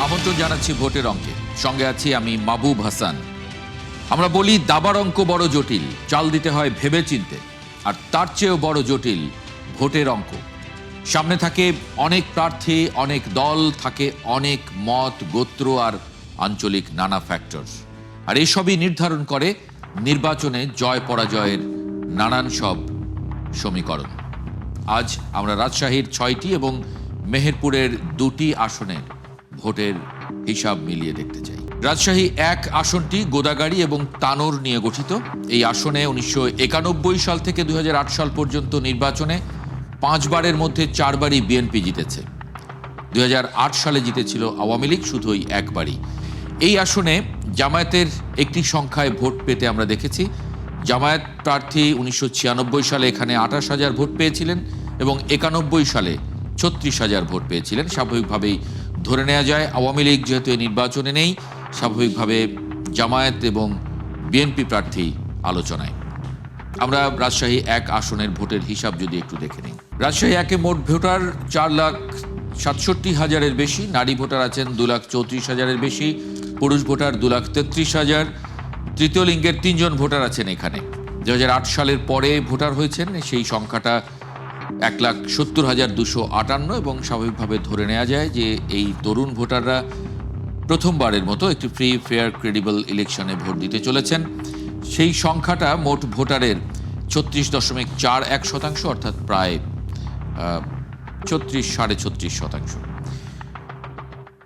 আমন্ত্রণ জানাচ্ছি ভোটের অঙ্কে। সঙ্গে আছি আমি মাহবুব হাসান। আমরা বলি দাবার অঙ্ক বড় জটিল, চাল দিতে হয় ভেবে চিনতে, আর তার চেয়েও বড় জটিল ভোটের অঙ্ক। সামনে থাকে অনেক প্রার্থী, অনেক দল, থাকে অনেক মত, গোত্র আর আঞ্চলিক নানা ফ্যাক্টর, আর এসবই নির্ধারণ করে নির্বাচনে জয় পরাজয়ের নানান সব সমীকরণ। আজ আমরা রাজশাহীর 6টি এবং মেহেরপুরের 2টি আসনে ভোটের হিসাব মিলিয়ে দেখতে চাই। রাজশাহী 1 আসনটি গোদাগাড়ি এবং তানোর নিয়ে গঠিত। এই আসনে 1991 সাল থেকে 2008 সাল পর্যন্ত নির্বাচনে 5 বারের মধ্যে 4 বারই বিএনপি জিতেছে। 2008 সালে জিতেছিল আওয়ামী লীগ শুধু ওই একবারই। এই আসনে জামায়াতের একটি সংখ্যায় ভোট পেতে আমরা দেখেছি। জামায়াত প্রার্থী 1996 সালে এখানে 28,000 ভোট পেয়েছিলেন এবং 91 সালে 36,000 ভোট পেয়েছিলেন। স্বাভাবিকভাবেই ধরে নেওয়া যায় আওয়ামী লীগ যেহেতু এই নির্বাচনে নেই, স্বাভাবিকভাবে জামায়াত এবং বিএনপি প্রার্থী আলোচনায়। আমরা রাজশাহী 1 আসনের ভোটের হিসাব যদি একটু দেখে নিই। রাজশাহী 1-এ মোট ভোটার 4,67,000-এর বেশি, নারী ভোটার আছেন 2,34,000-এর বেশি, পুরুষ ভোটার 2,33,000। তৃতীয় লিঙ্গের 3 জন ভোটার আছেন এখানে। 2008 সালের পরে ভোটার হয়েছেন, সেই সংখ্যাটা 1,70,258 এবং স্বাভাবিকভাবে ধরে নেওয়া যায় যে এই তরুণ ভোটাররা প্রথমবারের মতো একটি ফ্রি, ফেয়ার, ক্রেডিবল ইলেকশনে ভোট দিতে চলেছেন। সেই সংখ্যাটা মোট ভোটারের 36.41%, অর্থাৎ প্রায় 36-36.5%।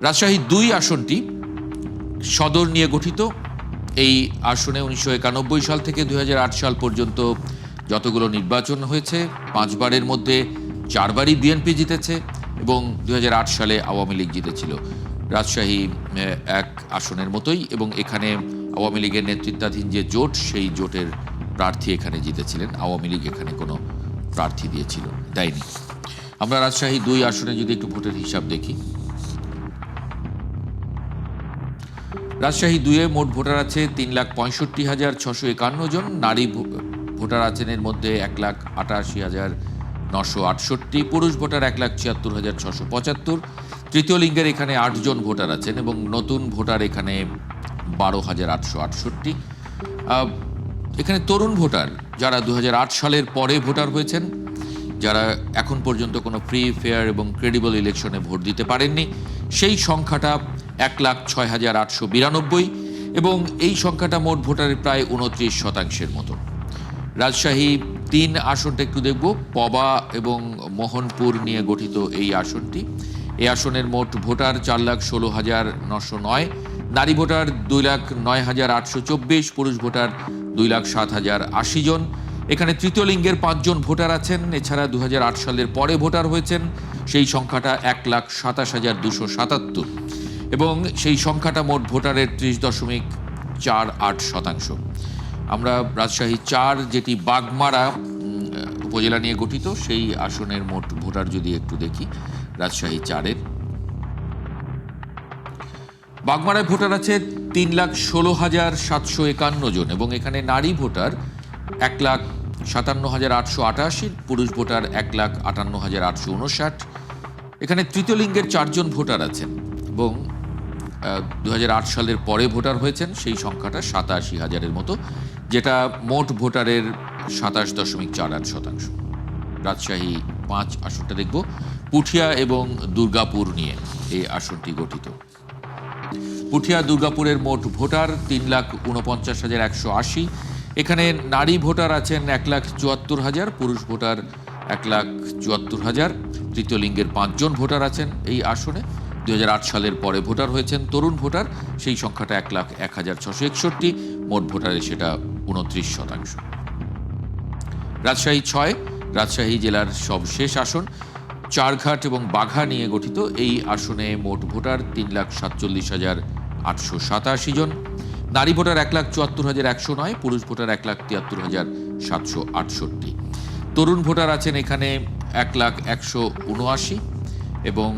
রাজশাহী 2 আসনটি সদর নিয়ে গঠিত। এই আসনে 1991 সাল থেকে 2008 সাল পর্যন্ত যতগুলো নির্বাচন হয়েছে 5 বারের মধ্যে 4 বারই বিএনপি জিতেছে এবং 2008 সালে আওয়ামী লীগ জিতেছিল। রাজশাহী 1 আসনের মতোই, এবং এখানে আওয়ামী লীগের নেতৃত্বাধীন যে জোট, সেই জোটের প্রার্থী এখানে জিতেছিলেন। আওয়ামী লীগ এখানে কোনো প্রার্থী দেয়নি। আমরা রাজশাহী 2 আসনে যদি একটু ভোটের হিসাব দেখি। রাজশাহী 2-এ মোট ভোটার আছে 3,65,651 জন। নারী ভোটার আছেন এর মধ্যে 1,88,968, পুরুষ ভোটার 1,76,675। তৃতীয় লিঙ্গের এখানে 8 জন ভোটার আছেন এবং নতুন ভোটার এখানে 12,868। এখানে তরুণ ভোটার যারা 2008 সালের পরে ভোটার হয়েছেন, যারা এখন পর্যন্ত কোনো ফ্রি, ফেয়ার এবং ক্রেডিবল ইলেকশনে ভোট দিতে পারেননি, সেই সংখ্যাটা 1,06,892 এবং এই সংখ্যাটা মোট ভোটারের প্রায় 29% মতো। রাজশাহী 3 আসনটা একটু দেখব। পবা এবং মোহনপুর নিয়ে গঠিত এই আসনটি। এই আসনের মোট ভোটার 4,16,909, নারী ভোটার 2,09,824, পুরুষ ভোটার 2,07,080 জন। এখানে তৃতীয় লিঙ্গের 5 জন ভোটার আছেন। এছাড়া 2008 সালের পরে ভোটার হয়েছেন, সেই সংখ্যাটা 1,27,277 এবং সেই সংখ্যাটা মোট ভোটারের 30.48%। আমরা রাজশাহী 4, যেটি বাগমারা উপজেলা নিয়ে গঠিত, সেই আসনের মোট ভোটার যদি একটু দেখি। রাজশাহী 4-এর বাগমারায় ভোটার আছে 3,16,751 জন এবং এখানে নারী ভোটার 1,57,888, পুরুষ ভোটার 1,58,859। এখানে তৃতীয় লিঙ্গের 4 জন ভোটার আছেন এবং 2008 সালের পরে ভোটার হয়েছেন, সেই সংখ্যাটা 87,000-এর মতো, যেটা মোট ভোটারের 27.48%। রাজশাহী 5 আসনটা দেখব। পুঠিয়া এবং দুর্গাপুর নিয়ে এই আসনটি গঠিত। পুঠিয়া দুর্গাপুরের মোট ভোটার 3,49,180। এখানে নারী ভোটার আছেন 1,74,000, পুরুষ ভোটার 1,74,000। তৃতীয় লিঙ্গের 5 জন ভোটার আছেন এই আসনে। 2008 সালের পরে ভোটার হয়েছেন। তরুণ ভোটার সেই সংখ্যাটা 1,01,661, মোট ভোটারের সেটা 29%। রাজশাহী 6, রাজশাহী জেলার সবশেষ আসন, চারঘাট এবং বাঘা নিয়ে গঠিত। এই আসনে মোট ভোটার 3,47,887 জন। নারী ভোটার 1,74,109, পুরুষ ভোটার 1,73,768। তরুণ ভোটার আছেন এখানে 1,179 এবং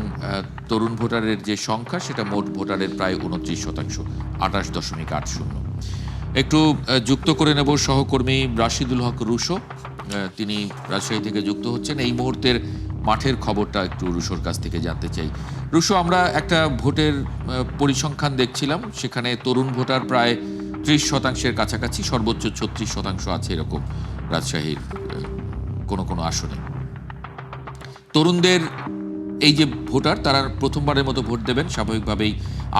তরুণ ভোটারের যে সংখ্যা সেটা মোট ভোটারের প্রায় 29%, 28.80। একটু যুক্ত করে নেব সহকর্মী রাশিদুল হক রুশো, তিনি রাজশাহী থেকে যুক্ত হচ্ছেন। এই মুহূর্তের মাঠের খবরটা একটু রুশোর কাছ থেকে জানতে চাই। রুশো, আমরা একটা ভোটের পরিসংখ্যান দেখছিলাম, সেখানে তরুণ ভোটার প্রায় 30% কাছাকাছি, সর্বোচ্চ 36% আছে এরকম রাজশাহীর কোনো আসনে। তরুণদের এই যে ভোটার, তারা প্রথমবারের মতো ভোট দেবেন, স্বাভাবিকভাবেই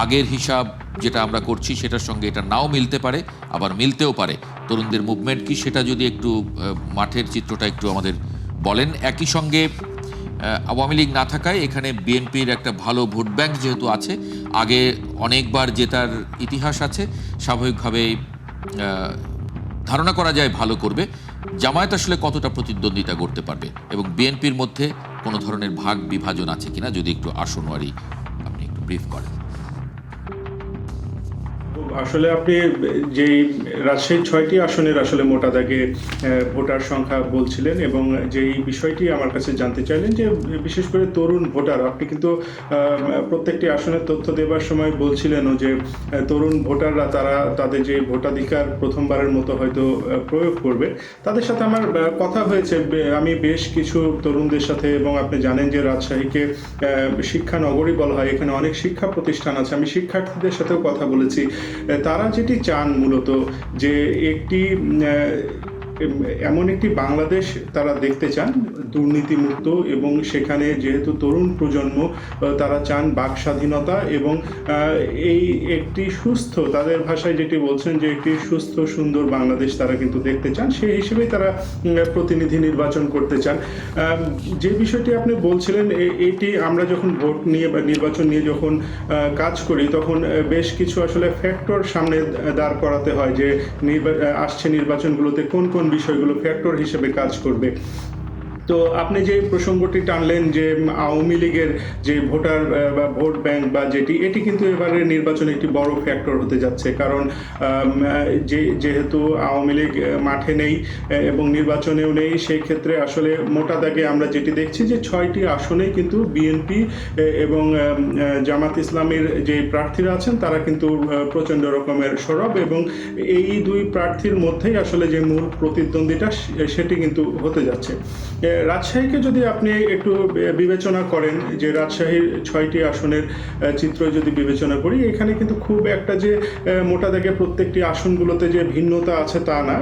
আগের হিসাব যেটা আমরা করছি সেটার সঙ্গে এটা নাও মিলতে পারে, আবার মিলতেও পারে। তরুণদের মুভমেন্ট কি সেটা যদি একটু মাঠের চিত্রটা একটু আমাদের বলেন। একই সঙ্গে আওয়ামী লীগ না থাকায় এখানে বিএনপির একটা ভালো ভোট ব্যাংক যেহেতু আছে, আগে অনেকবার জেতার ইতিহাস আছে, স্বাভাবিকভাবেই ধারণা করা যায় ভালো করবে। জামায়াত আসলে কতটা প্রতিদ্বন্দ্বিতা করতে পারবে এবং বিএনপির মধ্যে কোনো ধরনের ভাগ বিভাজন আছে কিনা, যদি একটু আসনওয়ারি আপনি একটু ব্রিফ করেন। আসলে আপনি যেই রাজশাহীর 6টি আসনের আসলে মোটা দাগে ভোটার সংখ্যা বলছিলেন এবং যেই বিষয়টি আমার কাছে জানতে চাইলেন যে বিশেষ করে তরুণ ভোটার, আপনি কিন্তু প্রত্যেকটি আসনের তথ্য দেওয়ার সময় বলছিলেনও যে তরুণ ভোটাররা তারা তাদের যে ভোটাধিকার প্রথমবারের মতো হয়তো প্রয়োগ করবে। তাদের সাথে আমার কথা হয়েছে, আমি বেশ কিছু তরুণদের সাথে, এবং আপনি জানেন যে রাজশাহীকে শিক্ষা নগরী বলা হয়, এখানে অনেক শিক্ষা প্রতিষ্ঠান আছে, আমি শিক্ষার্থীদের সাথেও কথা বলেছি। তারা যেটি চান মূলত যে একটি এমন একটি বাংলাদেশ তারা দেখতে চান দুর্নীতিমুক্ত, এবং সেখানে যেহেতু তরুণ প্রজন্ম তারা চান বাক স্বাধীনতা এবং এই একটি সুস্থ, তাদের ভাষায় যেটি বলছেন যে একটি সুস্থ সুন্দর বাংলাদেশ তারা কিন্তু দেখতে চান, সেই হিসেবেই তারা প্রতিনিধি নির্বাচন করতে চান। যে বিষয়টি আপনি বলছিলেন, এটি আমরা যখন ভোট নিয়ে বা নির্বাচন নিয়ে যখন কাজ করি তখন বেশ কিছু আসলে ফ্যাক্টর সামনে দাঁড় করাতে হয় যে আসছে নির্বাচনগুলোতে কোন কোন বিষয়গুলো ফ্যাক্টর হিসেবে কাজ করবে। তো আপনি যে প্রসঙ্গটি টানলেন যে আওয়ামী লীগের যে ভোটার বা ভোট ব্যাংক বা এটি কিন্তু এবারে নির্বাচনে একটি বড় ফ্যাক্টর হতে যাচ্ছে, কারণ যেহেতু আওয়ামী লীগ মাঠে নেই এবং নির্বাচনেও নেই, সেই ক্ষেত্রে আসলে মোটা দাগে আমরা যেটি দেখছি যে 6টি আসনেই কিন্তু বিএনপি এবং জামাত ইসলামের যে প্রার্থীরা আছেন তারা কিন্তু প্রচণ্ড রকমের সরব, এবং এই দুই প্রার্থীর মধ্যেই আসলে যে মূল প্রতিদ্বন্দ্বিতা সেটি কিন্তু হতে যাচ্ছে। রাজশাহীকে যদি আপনি একটু বিবেচনা করেন, যে রাজশাহীর 6টি আসনের চিত্র যদি বিবেচনা করি, এখানে কিন্তু খুব একটা যে মোটা দাগে প্রত্যেকটি আসনগুলোতে যে ভিন্নতা আছে তা না,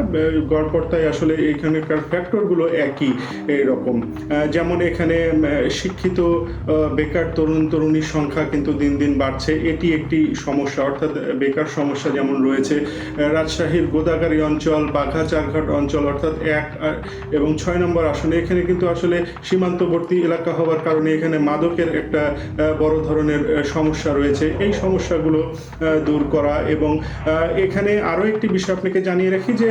গড়পড়তায় আসলে এখানকার ফ্যাক্টরগুলো একই রকম। যেমন এখানে শিক্ষিত বেকার তরুণীর সংখ্যা কিন্তু দিন দিন বাড়ছে, এটি একটি সমস্যা, অর্থাৎ বেকার সমস্যা যেমন রয়েছে। রাজশাহীর গোদাগাড়ি অঞ্চল, বাঘা চারঘাট অঞ্চল অর্থাৎ 1 এবং 6 নম্বর আসনে এখানে কিন্তু আসলে সীমান্তবর্তী এলাকা হওয়ার কারণে এখানে মাদকের একটা বড় ধরনের সমস্যা রয়েছে, এই সমস্যাগুলো দূর করা। এবং এখানে আরও একটি বিষয় আপনাকে জানিয়ে রাখি যে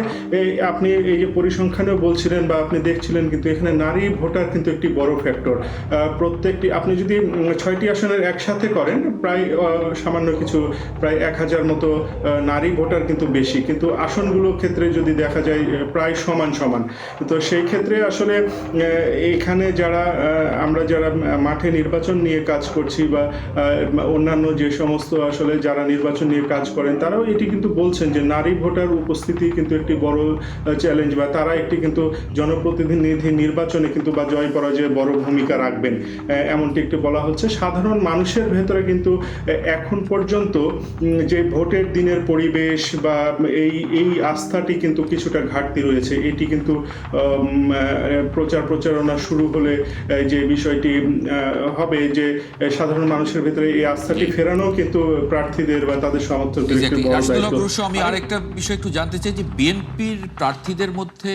আপনি এই যে পরিসংখ্যানেও বলছিলেন বা আপনি দেখছিলেন, কিন্তু এখানে নারী ভোটার কিন্তু একটি বড় ফ্যাক্টর। প্রত্যেকটি আপনি যদি 6টি আসনের একসাথে করেন, প্রায় সামান্য কিছু প্রায় 1000 মতো নারী ভোটার কিন্তু বেশি, কিন্তু আসনগুলোর ক্ষেত্রে যদি দেখা যায় প্রায় সমান। তো সেই ক্ষেত্রে আসলে এখানে আমরা যারা মাঠে নির্বাচন নিয়ে কাজ করছি বা অন্যান্য যে সমস্ত আসলে যারা নির্বাচন নিয়ে কাজ করেন, তারাও এটি কিন্তু বলছেন যে নারী ভোটার উপস্থিতি কিন্তু একটি বড় চ্যালেঞ্জ, বা তারা একটি কিন্তু জনপ্রতিনিধি নির্বাচনে কিন্তু বা জয় পরাজয়ে বড় ভূমিকা রাখবেন, এমনটি একটি বলা হচ্ছে। সাধারণ মানুষের ভেতরে কিন্তু এখন পর্যন্ত যে ভোটের দিনের পরিবেশ বা এই আস্থাটি কিন্তু কিছুটা ঘাটতি রয়েছে। এটি কিন্তু প্রচারণা শুরু হলে যে বিষয়টি হবে যে সাধারণ মানুষের ভিতরে এই আস্থাটি ফেরানো কিন্তু প্রার্থীদের বা তাদের সমর্থকদের একটি বড় দায়িত্ব। আমি আরেকটা বিষয় একটু জানতে চাই যে বিএনপির প্রার্থীদের মধ্যে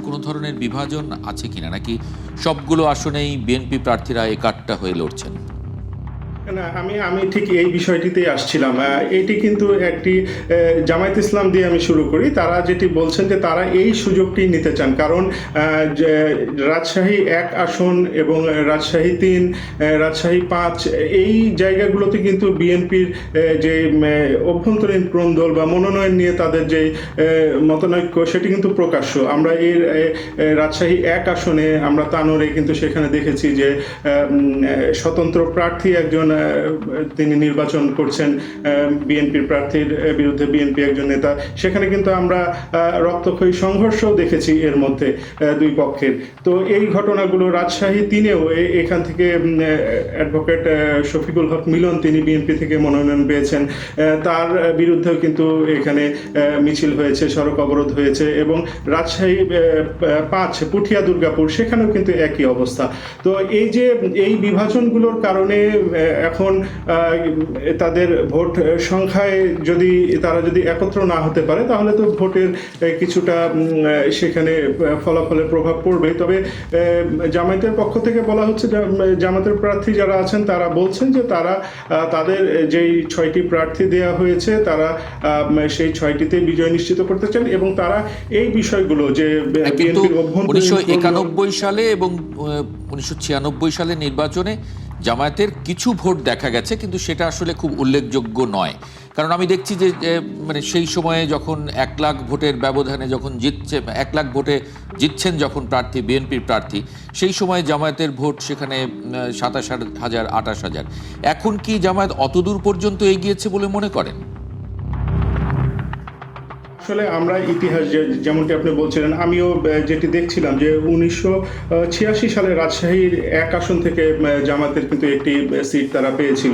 কোনো ধরনের বিভাজন আছে কিনা, নাকি সবগুলো আসনেই বিএনপি প্রার্থীরা একাট্টা হয়ে লড়ছেন? না, আমি ঠিক এই বিষয়টিতেই আসছিলাম। এটি কিন্তু একটি জামায়াত ইসলাম দিয়ে আমি শুরু করি। তারা যেটি বলছেন যে তারা এই সুযোগটি নিতে চান, কারণ রাজশাহী 1 আসন এবং রাজশাহী 3, রাজশাহী 5 এই জায়গাগুলোতে কিন্তু বিএনপির যে অভ্যন্তরীণ ক্রন্দল বা মনোনয়ন নিয়ে তাদের যে মতানৈক্য সেটি কিন্তু প্রকাশ্য। আমরা এই রাজশাহী 1 আসনে আমরা তানোরে কিন্তু সেখানে দেখেছি যে স্বতন্ত্র প্রার্থী একজন তিনি নির্বাচন করছেন বিএনপির প্রার্থীর বিরুদ্ধে, বিএনপি একজন নেতা, সেখানে কিন্তু আমরা রক্তক্ষয়ী সংঘর্ষও দেখেছি এর মধ্যে দুই পক্ষের। তো এই ঘটনাগুলো রাজশাহী 3-এও এখান থেকে অ্যাডভোকেট শফিকুল হক মিলন, তিনি বিএনপি থেকে মনোনয়ন পেয়েছেন, তার বিরুদ্ধেও কিন্তু এখানে মিছিল হয়েছে, সড়ক অবরোধ হয়েছে, এবং রাজশাহী 5 পুঠিয়া দুর্গাপুর, সেখানেও কিন্তু একই অবস্থা। তো এই যে এই বিভাজনগুলোর কারণে এখন তাদের ভোট সংখ্যায় তারা যদি একত্র না হতে পারে, তাহলে তো ভোটের কিছুটা সেখানে ফলাফলের প্রভাব পড়বে। তবে জামায়াতের পক্ষ থেকে বলা হচ্ছে, জামায়াতের প্রার্থী যারা আছেন তারা বলছেন যে তারা তাদের যেই 6টি প্রার্থী দেওয়া হয়েছে, তারা সেই 6টিতে বিজয় নিশ্চিত করতে চান, এবং তারা এই বিষয়গুলো যে 1991 সালে এবং 1996 সালে নির্বাচনে জামায়াতের কিছু ভোট দেখা গেছে, কিন্তু সেটা আসলে খুব উল্লেখযোগ্য নয়। কারণ আমি দেখছি যে মানে সেই সময়ে যখন 1 লাখ ভোটের ব্যবধানে যখন 1 লাখ ভোটে জিতছেন যখন প্রার্থী, বিএনপির প্রার্থী, সেই সময় জামায়াতের ভোট সেখানে 27,000 28,000। এখন কি জামায়াত অতদূর পর্যন্ত এগিয়েছে বলে মনে করেন? আসলে আমরা ইতিহাস যেমনটি আপনি বলছিলেন, আমিও যেটি দেখছিলাম যে 1986 সালে রাজশাহীর 1 আসন থেকে জামাতের কিন্তু একটি সিট তারা পেয়েছিল।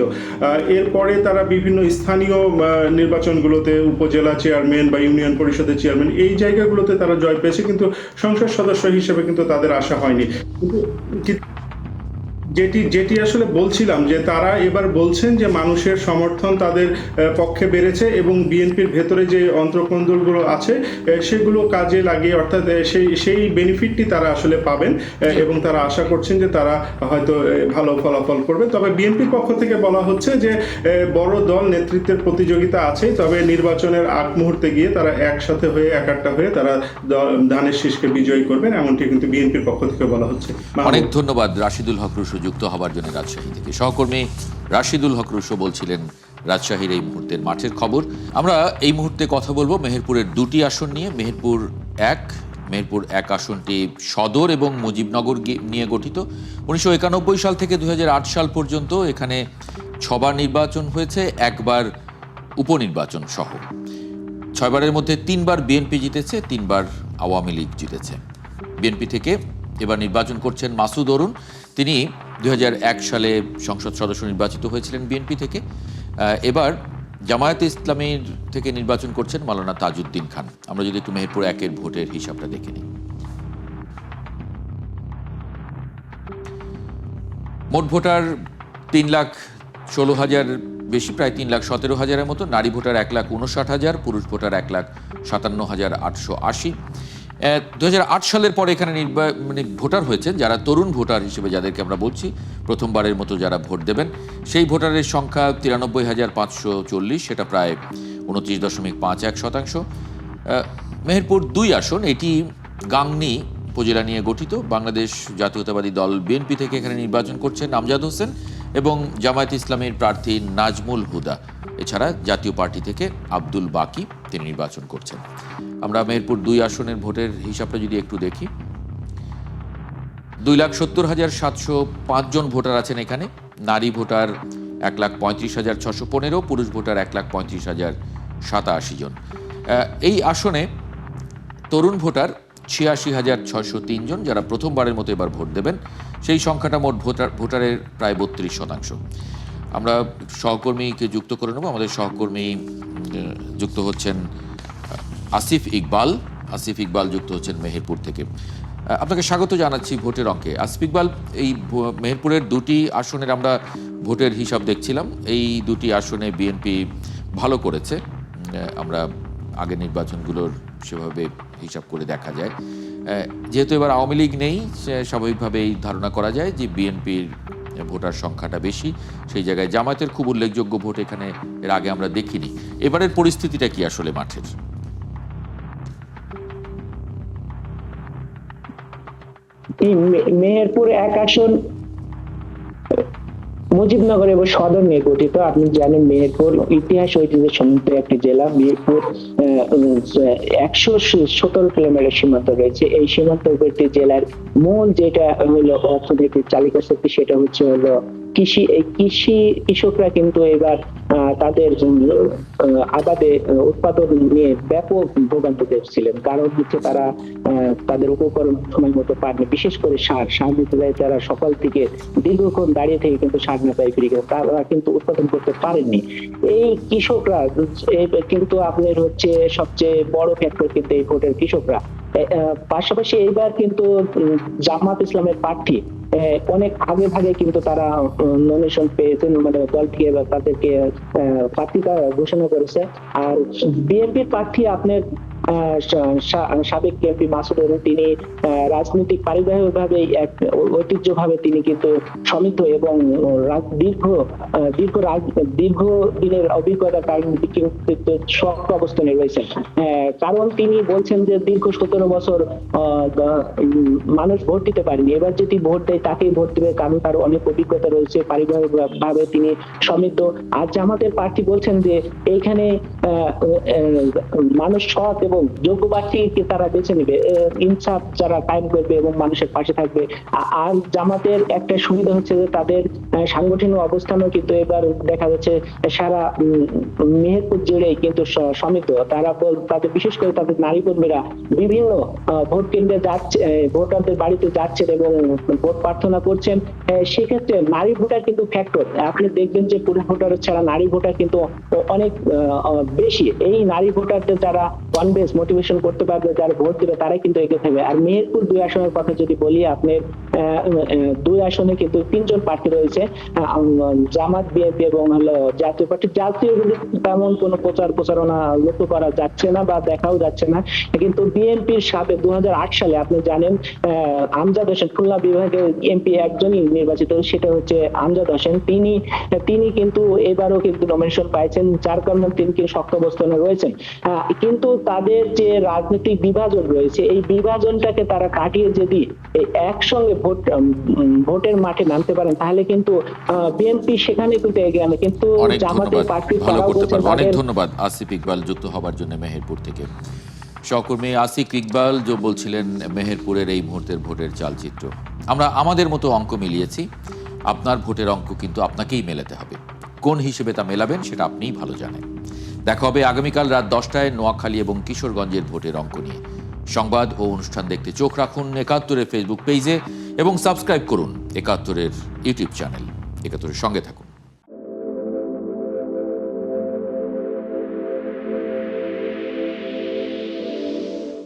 এরপরে তারা বিভিন্ন স্থানীয় নির্বাচনগুলোতে উপজেলা চেয়ারম্যান বা ইউনিয়ন পরিষদের চেয়ারম্যান, এই জায়গাগুলোতে তারা জয় পেয়েছে, কিন্তু সংসদ সদস্য হিসেবে কিন্তু তাদের আশা হয়নি। যেটি আসলে বলছিলাম যে তারা এবার বলছেন যে মানুষের সমর্থন তাদের পক্ষে বেড়েছে, এবং বিএনপির ভেতরে যে অন্তর্কন্দলগুলো আছে সেগুলো কাজে লাগিয়ে, অর্থাৎ সেই বেনিফিটটি তারা আসলে পাবেন, এবং তারা আশা করছেন যে তারা হয়তো ভালো ফলাফল করবে। তবে বিএনপির পক্ষ থেকে বলা হচ্ছে যে বড় দল নেতৃত্বের প্রতিযোগিতা আছে, তবে নির্বাচনের আগ মুহূর্তে গিয়ে তারা একসাথে হয়ে একাট্টা হয়ে তারা ধানের শীষকে বিজয়ী করবেন, এমনটি কিন্তু বিএনপির পক্ষ থেকে বলা হচ্ছে। অনেক ধন্যবাদ রাশিদুল হক রুশো যুক্ত হবার জন্য রাজশাহী থেকে। সহকর্মী রাশিদুল হক রুশো বলছিলেন রাজশাহীর এই মুহূর্তের মাঠের খবর। আমরা এই মুহূর্তে কথা বলবো মেহেরপুরের 2টি আসন নিয়ে। মেহেরপুর 1 আসনটি সদর এবং মুজিবনগর নিয়ে গঠিত। 1991 সাল থেকে 2008 সাল পর্যন্ত এখানে 6বার নির্বাচন হয়েছে, 1বার উপনির্বাচন সহ। 6বারের মধ্যে 3বার বিএনপি জিতেছে, 3বার আওয়ামী লীগ জিতেছে। বিএনপি থেকে এবার নির্বাচন করছেন মাসুদ অরুণ। তিনি 2001 সালে সংসদ সদস্য নির্বাচিত হয়েছিলেন বিএনপি থেকে। এবার জামায়াতে ইসলামীর থেকে নির্বাচন করছেন মাওলানা তাজউদ্দিন খান। আমরা যদি একটু মেহেরপুর 1-এর ভোটের হিসাবটা দেখে নিই। মোট ভোটার 3,16,000 বেশি, প্রায় 3,17,000-এর মতো। নারী ভোটার 1,59,000, পুরুষ ভোটার 1,57,880। 2008 সালের পরে এখানে ভোটার হয়েছেন যারা তরুণ ভোটার হিসেবে, যাদেরকে আমরা বলছি প্রথমবারের মতো যারা ভোট দেবেন, সেই ভোটারের সংখ্যা 93,540, সেটা প্রায় 29.51%। মেহেরপুর 2 আসন, এটি গাংনী উপজেলা নিয়ে গঠিত। বাংলাদেশ জাতীয়তাবাদী দল বিএনপি থেকে এখানে নির্বাচন করছেন আমজাদ হোসেন এবং জামায়াত ইসলামীর প্রার্থী নাজমুল হুদা। এছাড়া জাতীয় পার্টি থেকে আব্দুল বাকি তিনি নির্বাচন করছেন। আমরা মেহেরপুর 2 আসনের ভোটের হিসাবটা যদি একটু দেখি, 2,70,705 জন ভোটার আছেন এখানে। নারী ভোটার 1,35,615, পুরুষ ভোটার 1,35,087 জন। এই আসনে তরুণ ভোটার 86,603 জন, যারা প্রথমবারের মতো এবার ভোট দেবেন। সেই সংখ্যাটা মোট ভোটারের প্রায় 32%। আমরা সহকর্মীকে যুক্ত করে নেব। আমাদের সহকর্মী যুক্ত হচ্ছেন আসিফ ইকবাল যুক্ত হচ্ছেন মেহেরপুর থেকে। আপনাকে স্বাগত জানাচ্ছি ভোটের অঙ্কে। আসিফ ইকবাল, এই মেহেরপুরের 2টি আসনের আমরা ভোটের হিসাব দেখছিলাম। এই 2টি আসনে বিএনপি ভালো করেছে, আমরা আগের নির্বাচনগুলোর সেভাবে হিসাব করে দেখা যায়। যেহেতু এবার আওয়ামী লীগ নেই, স্বাভাবিকভাবেই ধারণা করা যায় যে বিএনপির ভোটার সংখ্যাটা বেশি। সেই জায়গায় জামায়াতের খুব উল্লেখযোগ্য ভোট এখানে এর আগে আমরা দেখিনি। এবারের পরিস্থিতিটা কি আসলে মাঠের? মেহেরপুর 1 আসন মুজিবনগর এবং সদর নিয়ে গঠিত। আপনি জানেন মেহেরপুর ইতিহাস ঐতিহ্য সমৃদ্ধ একটি জেলা। মেহেরপুর 117 কিলোমিটার সীমান্ত রয়েছে। এই সীমান্তবর্তী জেলার মূল যেটা হলো অর্থনৈতিক চালিকা শক্তি, সেটা হচ্ছে কৃষকরা কিন্তু এবার তাদের আবাদে উৎপাদন নিয়ে ব্যাপক ভোগান্তিতে ছিলেন। কারণ হচ্ছে তারা তাদের উপকরণ সময় মতো পাননি, বিশেষ করে সার নিতে যায় তারা সকাল থেকে দীর্ঘক্ষণ দাঁড়িয়ে থেকে কিন্তু সার না পাই ফিরে গেছে, তারা কিন্তু উৎপাদন করতে পারেননি। এই কৃষকরা কিন্তু আপনার হচ্ছে সবচেয়ে বড় ফ্যাক্টর কিন্তু এই ভোটের কৃষকরা। পাশাপাশি এইবার কিন্তু জামাত ইসলামের প্রার্থী অনেক আগে ভাগে কিন্তু তারা নমিনেশন পেয়েছেন, মানে দল থেকে এবার তাদেরকে প্রার্থিতা ঘোষণা করেছে। আর বিএনপির প্রার্থী আপনার সাবেক এমপি মাসুদ, এবং তিনি রাজনৈতিক পারিবারিকভাবে ঐতিহ্যভাবে তিনি কিন্তু সমৃদ্ধ এবং দীর্ঘ দিনের অভিজ্ঞতার কারণে কিন্তু শক্ত অবস্থানে রয়েছেন। কারণ তিনি বলছেন যে দীর্ঘ 17 বছর মানুষ ভোট দিতে পারেনি, এবার যদি ভোট দেয় তাকেই ভোট দেবে, কারণ তার অনেক অভিজ্ঞতা রয়েছে, পারিবারিকভাবে তিনি সমৃদ্ধ। আর জামাতের প্রার্থী বলছেন যে এইখানে মানুষ সৎ এবং যোগ্য প্রার্থীকে তারা বেছে নেবে, ইনসাফ যারা কায়েম করবে এবং মানুষের পাশে থাকবে। আর জামাতের একটা সুবিধা হচ্ছে যে তাদের সাংগঠনিক অবস্থানও কিন্তু এবার দেখা যাচ্ছে সারা মেহেরপুর জুড়েই কিন্তু সমৃদ্ধ। তাদের বিশেষ করে তাদের নারী কর্মীরা বিভিন্ন ভোট কেন্দ্রে যাচ্ছে, ভোটারদের বাড়িতে যাচ্ছেন এবং ভোট প্রার্থনা করছেন। সেক্ষেত্রে নারী ভোটার কিন্তু ফ্যাক্টর, আপনি দেখবেন যে পুরুষ ভোটার ছাড়া নারী ভোটার কিন্তু অনেক বেশি। এই নারী ভোটারদের যারা কনভিন্স মোটিভেশন করতে পারবে, যারা ভোট দেবে, তারাই কিন্তু এগিয়ে থাকবে। আর মেহেরপুর 2 আসনের কথা যদি বলি, আপনার 2 আসনে কিন্তু 3 জন প্রার্থী রয়েছে, জামাত, বিএনপি এবং হলো জাতীয় পার্টি। জাতীয় তেমন কোনো প্রচারণা লক্ষ্য করা যাচ্ছে না বা দেখাও যাচ্ছে না, কিন্তু বিএনপির সাবেক 2008 সালে আপনি জানেন আমজাদ হোসেন, খুলনা বিভাগের এমপি একজনই নির্বাচিত, সেটা হচ্ছে আমজাদ হোসেন। তিনি কিন্তু এবারও কিন্তু নমিনেশন পাইছেন, যার কারণে তিনি কিন্তু শক্ত অবস্থানে রয়েছেন। কিন্তু তাদের যে রাজনৈতিক বিভাজন রয়েছে, এই বিভাজনটাকে তারা কাটিয়ে যদি একসঙ্গে ভোটের মাঠে নামতে পারেন, তাহলে কিন্তু বিএনপি সেখানে কিন্তু এগিয়ে আনে। কিন্তু জামাতের প্রার্থী তারাও বলছেন। অনেক ধন্যবাদ আসিফ ইকবাল যুক্ত হবার জন্য মেহেরপুর থেকে। সহকর্মী আসিফ ইকবাল যে বলছিলেন মেহেরপুরের এই মুহূর্তের ভোটের চালচিত্র, আমরা আমাদের মতো অঙ্ক মিলিয়েছি, আপনার ভোটের অঙ্ক কিন্তু আপনাকেই মেলাতে হবে। কোন হিসেবে তা মেলাবেন সেটা আপনিই ভালো জানেন। দেখা হবে আগামীকাল রাত 10টায় নোয়াখালী এবং কিশোরগঞ্জের ভোটের অঙ্ক নিয়ে। সংবাদ ও অনুষ্ঠান দেখতে চোখ রাখুন ৭১-এর ফেসবুক পেজে এবং সাবস্ক্রাইব করুন ৭১-এর ইউটিউব চ্যানেল। ৭১-এর সঙ্গে থাকুন।